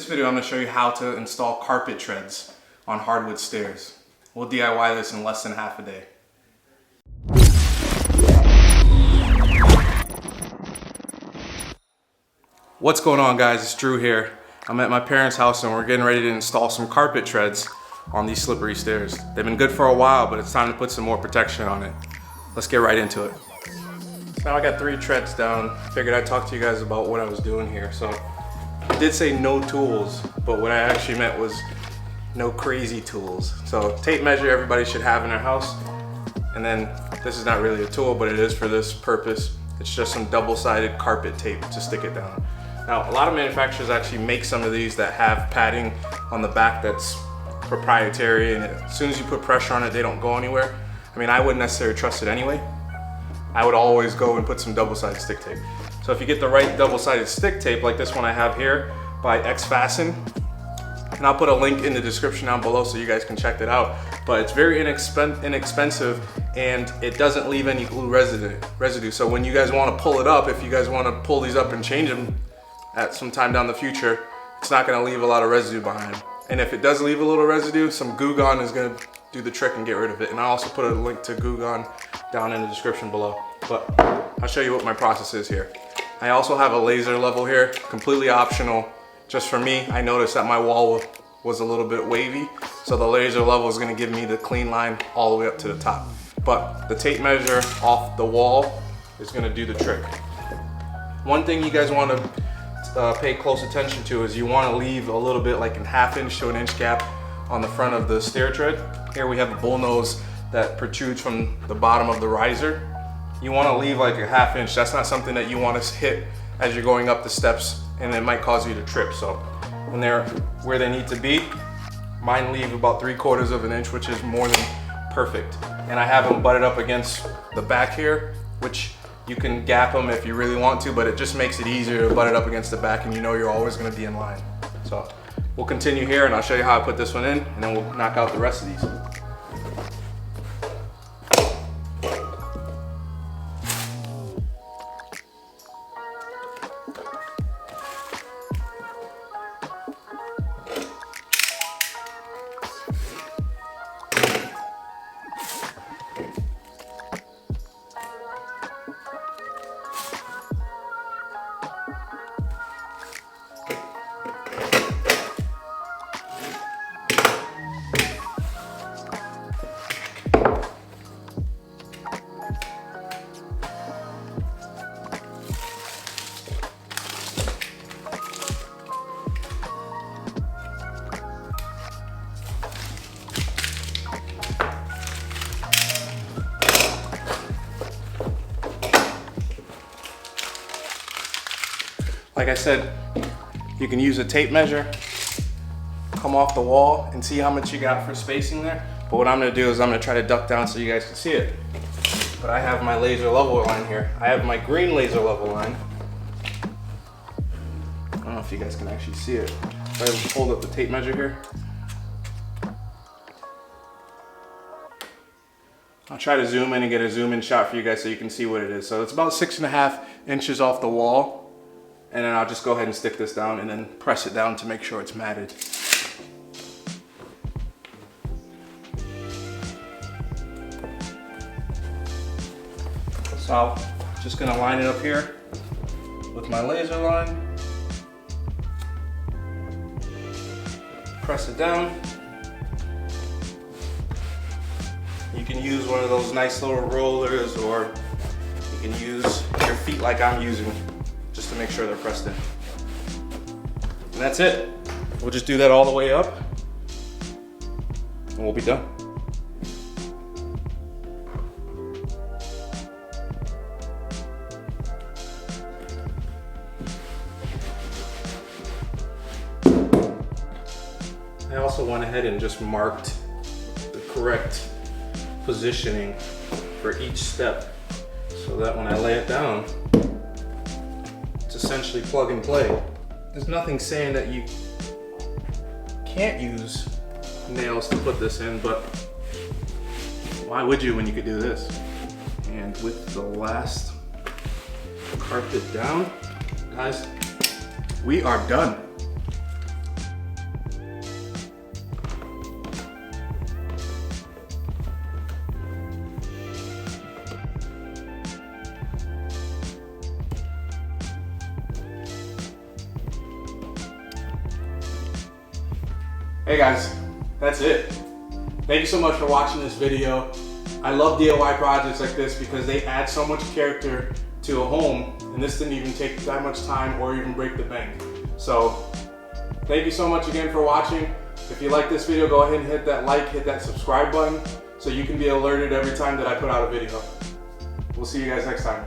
this video, I'm going to show you how to install carpet treads on hardwood stairs. We'll DIY this in less than half a day. What's going on, guys? It's Drew here. I'm at my parents' house and we're getting ready to install some carpet treads on these slippery stairs. They've been good for a while, but it's time to put some more protection on it. Let's get right into it. So now I got 3 treads down. Figured I'd talk to you guys about what I was doing here. So I did say no tools, but what I actually meant was no crazy tools. So tape measure everybody should have in their house. And then this is not really a tool, but it is for this purpose. It's just some double-sided carpet tape to stick it down. Now, a lot of manufacturers actually make some of these that have padding on the back that's proprietary, and as soon as you put pressure on it, they don't go anywhere. I mean, I wouldn't necessarily trust it anyway. I would always go and put some double-sided stick tape. So if you get the right double-sided stick tape, like this one I have here by X-Fasten, and I'll put a link in the description down below so you guys can check it out. But it's very inexpensive and it doesn't leave any glue residue. So when you guys want to pull it up, if you guys want to pull these up and change them at some time down the future, it's not going to leave a lot of residue behind. And if it does leave a little residue, some Goo Gone is going to do the trick and get rid of it. And I'll also put a link to Goo Gone down in the description below. But I'll show you what my process is here. I also have a laser level here, completely optional. Just for me, I noticed that my wall was a little bit wavy, so the laser level is going to give me the clean line all the way up to the top. But the tape measure off the wall is going to do the trick. One thing you guys want to pay close attention to is you want to leave a little bit, like a ½ inch to an inch gap on the front of the stair tread. Here we have a bull nose that protrudes from the bottom of the riser. You want to leave like a ½ inch. That's not something that you want to hit as you're going up the steps, and it might cause you to trip. So when they're where they need to be, mine leave about 3/4 of an inch, which is more than perfect. And I have them butted up against the back here, which you can gap them if you really want to, but it just makes it easier to butt it up against the back, and you know you're always going to be in line. So we'll continue here and I'll show you how I put this one in, and then we'll knock out the rest of these. Like I said, you can use a tape measure, come off the wall and see how much you got for spacing there. But what I'm gonna do is I'm gonna try to duck down so you guys can see it. But I have my laser level line here. I have my green laser level line. I don't know if you guys can actually see it. So I hold up the tape measure here. I'll try to zoom in and get a zoom in shot for you guys so you can see what it is. So it's about 6.5 inches off the wall. And then I'll just go ahead and stick this down and then press it down to make sure it's matted. So I'm just gonna line it up here with my laser line. Press it down. You can use one of those nice little rollers, or you can use your feet like I'm using, just to make sure they're pressed in. And that's it. We'll just do that all the way up and we'll be done. I also went ahead and just marked the correct positioning for each step so that when I lay it down, essentially plug and play. There's nothing saying that you can't use nails to put this in, but why would you when you could do this? And with the last carpet down, guys, we are done. Hey guys, that's it. Thank you so much for watching this video. I love DIY projects like this because they add so much character to a home, and this didn't even take that much time or even break the bank. So thank you so much again for watching. If you like this video, go ahead and hit that like, hit that subscribe button so you can be alerted every time that I put out a video. We'll see you guys next time.